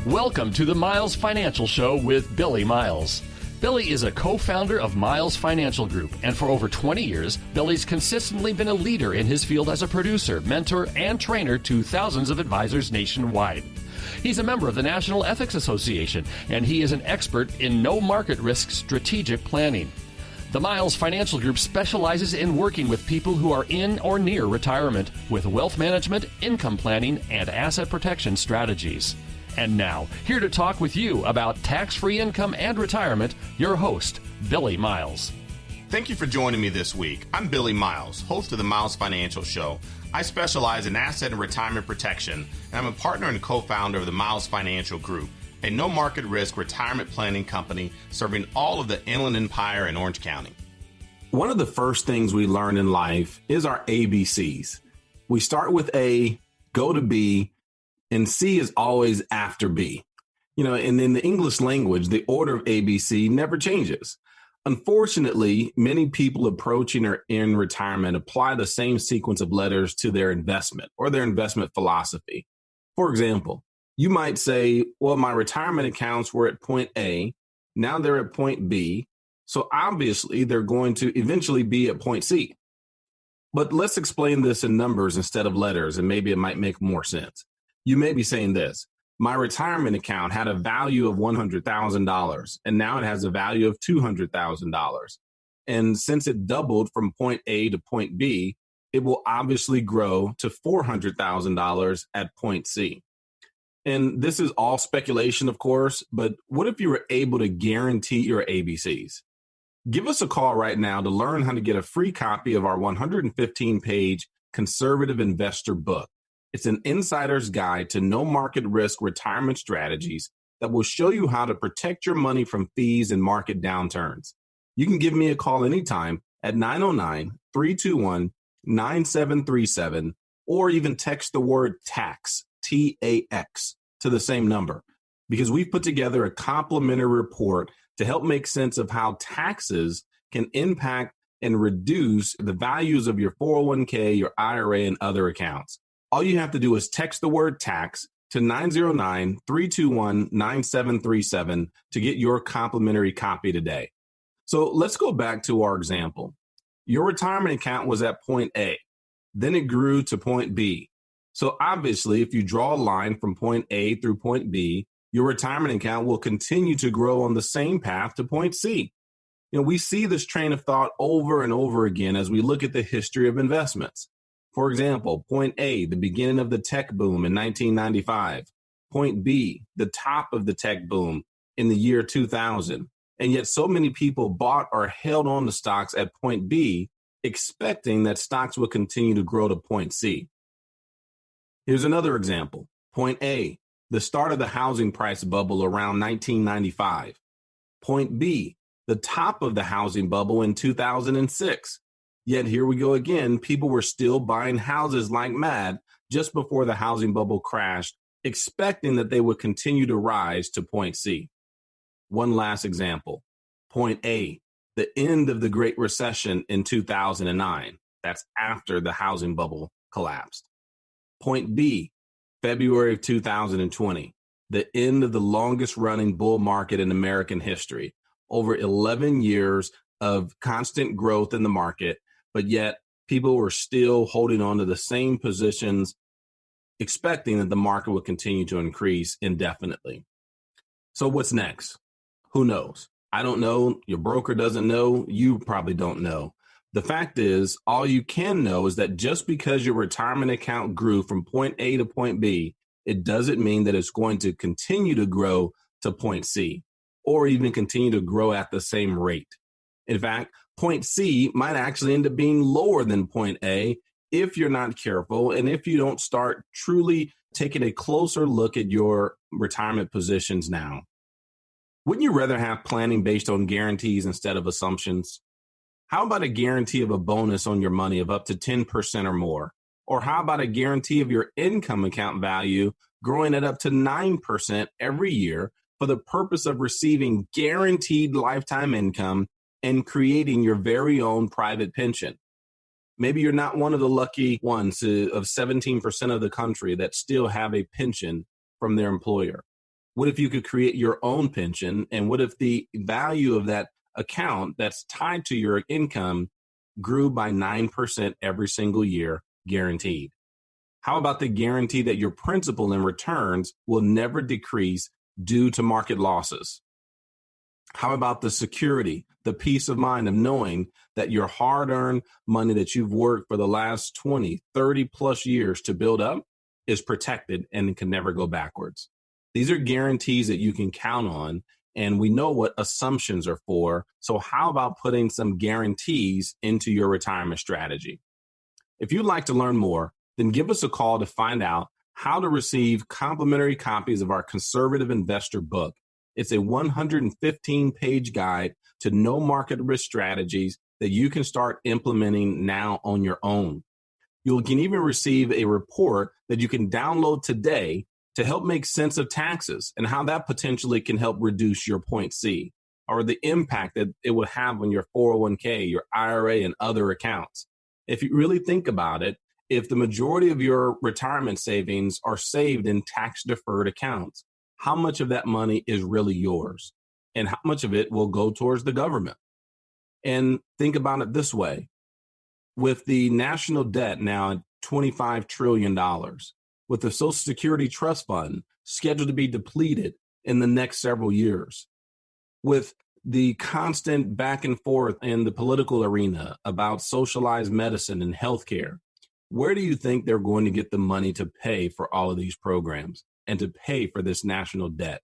Welcome to the Miles Financial Show with Billie Miles. Billie is a co-founder of Miles Financial Group, and for over 20 years, Billie's consistently been a leader in his field as a producer, mentor, and trainer to thousands of advisors nationwide. He's a member of the National Ethics Association, and he is an expert in no market risk strategic planning. The Miles Financial Group specializes in working with people who are in or near retirement with wealth management, income planning, and asset protection strategies. And now, here to talk with you about tax-free income and retirement, your host, Billie Miles. Thank you for joining me this week. I'm Billie Miles, host of the Miles Financial Show. I specialize in asset and retirement protection, and I'm a partner and co-founder of the Miles Financial Group, a no-market risk retirement planning company serving all of the Inland Empire and Orange County. One of the first things we learn in life is our ABCs. We start with A, go to B, and C is always after B. And in the English language, the order of ABC never changes. Unfortunately, many people approaching or in retirement apply the same sequence of letters to their investment or their investment philosophy. For example, you might say, well, my retirement accounts were at point A, now they're at point B, so obviously they're going to eventually be at point C. But let's explain this in numbers instead of letters, and maybe it might make more sense. You may be saying this: my retirement account had a value of $100,000, and now it has a value of $200,000. And since it doubled from point A to point B, it will obviously grow to $400,000 at point C. And this is all speculation, of course, but what if you were able to guarantee your ABCs? Give us a call right now to learn how to get a free copy of our 115-page Conservative Investor book. It's an insider's guide to no market risk retirement strategies that will show you how to protect your money from fees and market downturns. You can give me a call anytime at 909-321-9737, or even text the word TAX, T-A-X, to the same number, because we've put together a complimentary report to help make sense of how taxes can impact and reduce the values of your 401k, your IRA, and other accounts. All you have to do is text the word tax to 909-321-9737 to get your complimentary copy today. So let's go back to our example. Your retirement account was at point A, then it grew to point B. So obviously, if you draw a line from point A through point B, your retirement account will continue to grow on the same path to point C. We see this train of thought over and over again as we look at the history of investments. For example, point A, the beginning of the tech boom in 1995. Point B, the top of the tech boom in the year 2000. And yet so many people bought or held on to stocks at point B, expecting that stocks would continue to grow to point C. Here's another example. Point A, the start of the housing price bubble around 1995. Point B, the top of the housing bubble in 2006. Yet here we go again, people were still buying houses like mad just before the housing bubble crashed, expecting that they would continue to rise to point C. One last example. Point A, the end of the Great Recession in 2009. That's after the housing bubble collapsed. Point B, February of 2020, the end of the longest running bull market in American history. Over 11 years of constant growth in the market, but yet people were still holding on to the same positions, expecting that the market would continue to increase indefinitely. So what's next? Who knows? I don't know. Your broker doesn't know. You probably don't know. The fact is, all you can know is that just because your retirement account grew from point A to point B, it doesn't mean that it's going to continue to grow to point C, or even continue to grow at the same rate. In fact, point C might actually end up being lower than point A if you're not careful and if you don't start truly taking a closer look at your retirement positions now. Wouldn't you rather have planning based on guarantees instead of assumptions? How about a guarantee of a bonus on your money of up to 10% or more? Or how about a guarantee of your income account value growing at up to 9% every year for the purpose of receiving guaranteed lifetime income and creating your very own private pension? Maybe you're not one of the lucky ones of 17% of the country that still have a pension from their employer. What if you could create your own pension? And what if the value of that account that's tied to your income grew by 9% every single year, guaranteed? How about the guarantee that your principal and returns will never decrease due to market losses? How about the security, the peace of mind of knowing that your hard-earned money that you've worked for the last 20, 30 plus years to build up is protected and can never go backwards? These are guarantees that you can count on, and we know what assumptions are for. So how about putting some guarantees into your retirement strategy? If you'd like to learn more, then give us a call to find out how to receive complimentary copies of our Conservative Investor book. It's a 115-page guide to no market risk strategies that you can start implementing now on your own. You can even receive a report that you can download today to help make sense of taxes and how that potentially can help reduce your point C, or the impact that it would have on your 401k, your IRA, and other accounts. If you really think about it, if the majority of your retirement savings are saved in tax-deferred accounts, how much of that money is really yours? And how much of it will go towards the government? And think about it this way. With the national debt now at $25 trillion, with the Social Security Trust Fund scheduled to be depleted in the next several years, with the constant back and forth in the political arena about socialized medicine and healthcare, where do you think they're going to get the money to pay for all of these programs and to pay for this national debt?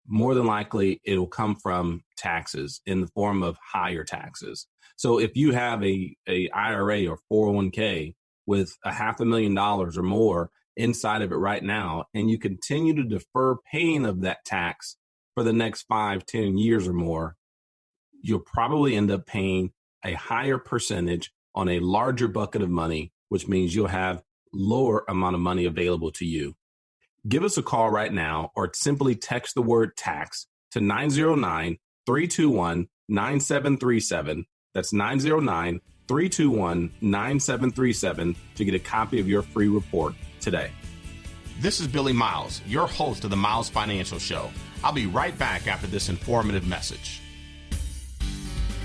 More than likely, it'll come from taxes in the form of higher taxes. So if you have a IRA or 401k with $500,000 or more inside of it right now, and you continue to defer paying of that tax for the next 5-10 years or more, you'll probably end up paying a higher percentage on a larger bucket of money, which means you'll have lower amount of money available to you. Give us a call right now or simply text the word tax to 909-321-9737. That's 909-321-9737 to get a copy of your free report today. This is Billy Miles, your host of the Miles Financial Show. I'll be right back after this informative message.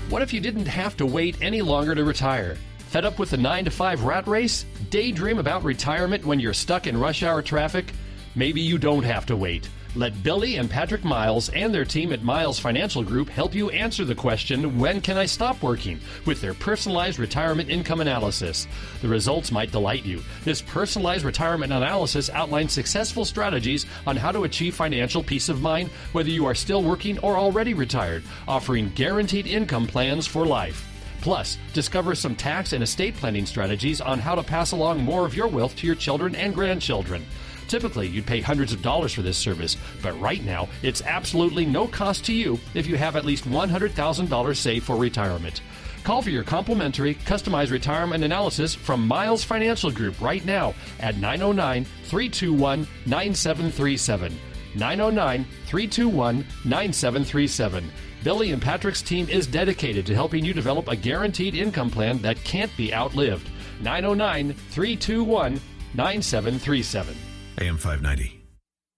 What if you didn't have to wait any longer to retire? Fed up with the 9-to-5 rat race? Daydream about retirement when you're stuck in rush hour traffic? Maybe you don't have to wait. Let Billy and Patrick Miles and their team at Miles Financial Group help you answer the question, when can I stop working? With their personalized retirement income analysis. The results might delight you. This personalized retirement analysis outlines successful strategies on how to achieve financial peace of mind, whether you are still working or already retired, offering guaranteed income plans for life. Plus, discover some tax and estate planning strategies on how to pass along more of your wealth to your children and grandchildren. Typically, you'd pay hundreds of dollars for this service, but right now, it's absolutely no cost to you if you have at least $100,000 saved for retirement. Call for your complimentary, customized retirement analysis from Miles Financial Group right now at 909-321-9737. 909-321-9737. Billy and Patrick's team is dedicated to helping you develop a guaranteed income plan that can't be outlived. 909-321-9737. AM 590,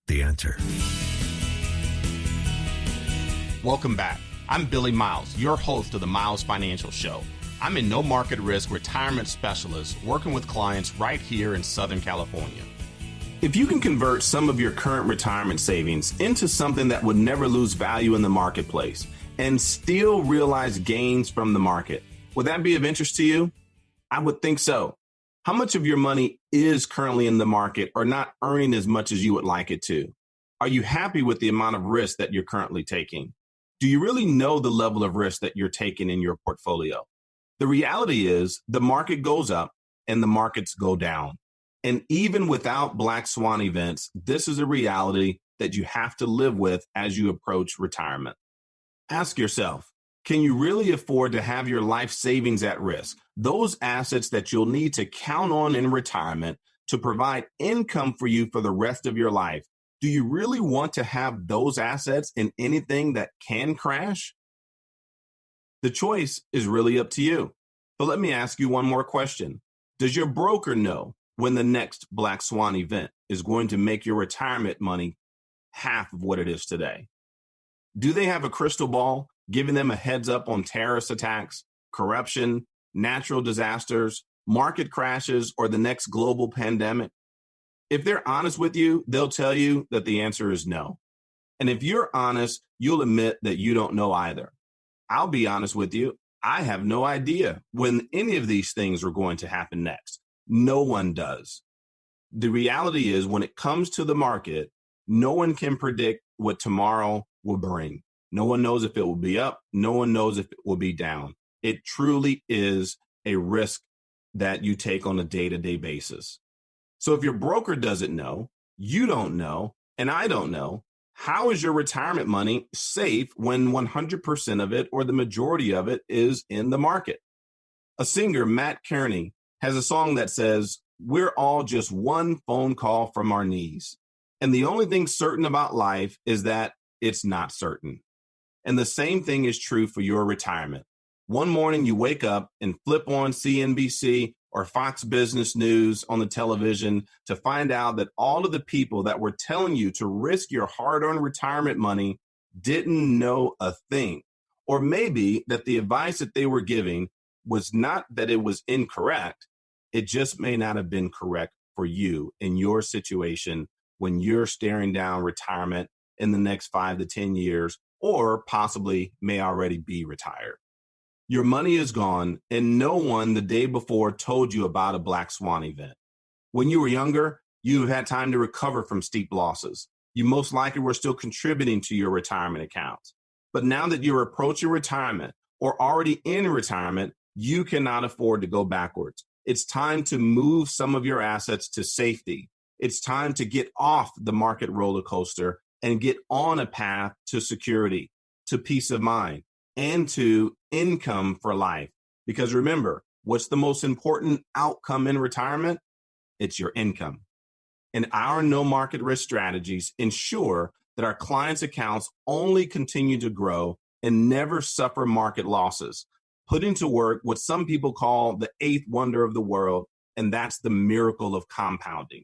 The Answer. Welcome back. I'm Billy Miles, your host of the Miles Financial Show. I'm a no market risk retirement specialist working with clients right here in Southern California. If you can convert some of your current retirement savings into something that would never lose value in the marketplace and still realize gains from the market, would that be of interest to you? I would think so. How much of your money is currently in the market or not earning as much as you would like it to? Are you happy with the amount of risk that you're currently taking? Do you really know the level of risk that you're taking in your portfolio? The reality is the market goes up and the markets go down. And even without black swan events, this is a reality that you have to live with as you approach retirement. Ask yourself, can you really afford to have your life savings at risk? Those assets that you'll need to count on in retirement to provide income for you for the rest of your life. Do you really want to have those assets in anything that can crash? The choice is really up to you. But let me ask you one more question. Does your broker know when the next black swan event is going to make your retirement money half of what it is today. Do they have a crystal ball giving them a heads up on terrorist attacks, corruption, natural disasters, market crashes, or the next global pandemic? If they're honest with you, they'll tell you that the answer is no. And if you're honest, you'll admit that you don't know either. I'll be honest with you. I have no idea when any of these things are going to happen next. No one does. The reality is, when it comes to the market, no one can predict what tomorrow will bring. No one knows if it will be up. No one knows if it will be down. It truly is a risk that you take on a day-to-day basis. So if your broker doesn't know, you don't know, and I don't know, how is your retirement money safe when 100% of it or the majority of it is in the market? A singer, Matt Kearney, has a song that says, "We're all just one phone call from our knees. And the only thing certain about life is that it's not certain." And the same thing is true for your retirement. One morning you wake up and flip on CNBC or Fox Business News on the television to find out that all of the people that were telling you to risk your hard-earned retirement money didn't know a thing. Or maybe that the advice that they were giving was not that it was incorrect, it just may not have been correct for you in your situation when you're staring down retirement in the next 5 to 10 years, or possibly may already be retired. Your money is gone, and no one the day before told you about a black swan event. When you were younger, you've had time to recover from steep losses. You most likely were still contributing to your retirement accounts. But now that you're approaching retirement or already in retirement, you cannot afford to go backwards. It's time to move some of your assets to safety. It's time to get off the market roller coaster and get on a path to security, to peace of mind, and to income for life. Because remember, what's the most important outcome in retirement? It's your income. And our no market risk strategies ensure that our clients' accounts only continue to grow and never suffer market losses, putting to work what some people call the eighth wonder of the world, and that's the miracle of compounding.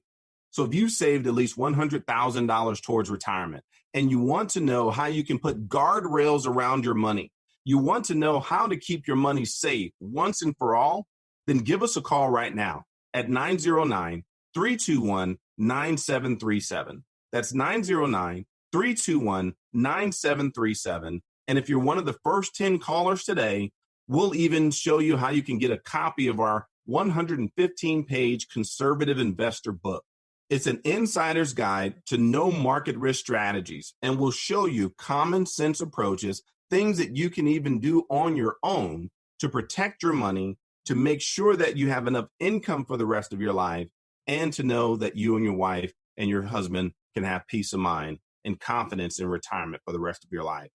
So if you've saved at least $100,000 towards retirement and you want to know how you can put guardrails around your money, you want to know how to keep your money safe once and for all, then give us a call right now at 909-321-9737. That's 909-321-9737. And if you're one of the first 10 callers today, we'll even show you how you can get a copy of our 115-page conservative investor book. It's an insider's guide to no market risk strategies, and will show you common sense approaches, things that you can even do on your own to protect your money, to make sure that you have enough income for the rest of your life, and to know that you and your wife and your husband can have peace of mind and confidence in retirement for the rest of your life.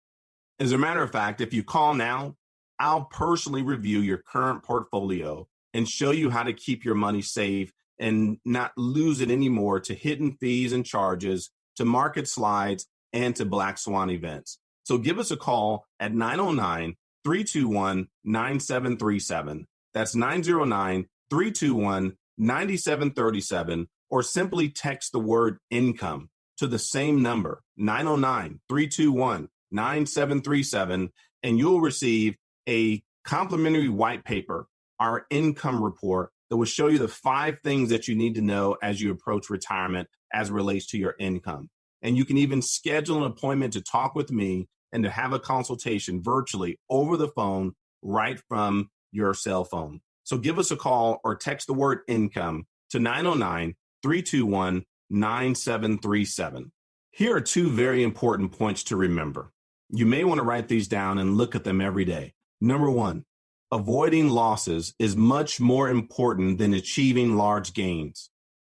As a matter of fact, if you call now, I'll personally review your current portfolio and show you how to keep your money safe and not lose it anymore to hidden fees and charges, to market slides, and to black swan events. So give us a call at 909-321-9737. That's 909-321-9737, or simply text the word income to the same number, 909-321-9737, and you'll receive a complimentary white paper, our income report, that will show you the 5 things that you need to know as you approach retirement as it relates to your income. And you can even schedule an appointment to talk with me and to have a consultation virtually over the phone right from your cell phone. So give us a call or text the word income to 909-321-9737. Here are 2 very important points to remember. You may want to write these down and look at them every day. Number 1, avoiding losses is much more important than achieving large gains.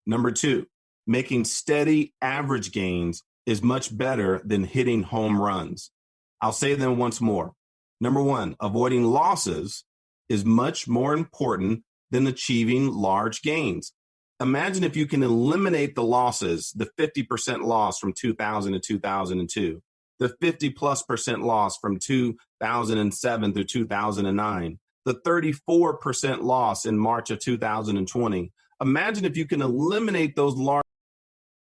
Number 2, making steady average gains is much better than hitting home runs. I'll say them once more. Number 1, avoiding losses is much more important than achieving large gains. Imagine if you can eliminate the losses, the 50% loss from 2000 to 2002, the 50+% loss from 2007 through 2009, the 34% loss in March of 2020. Imagine if you can eliminate those large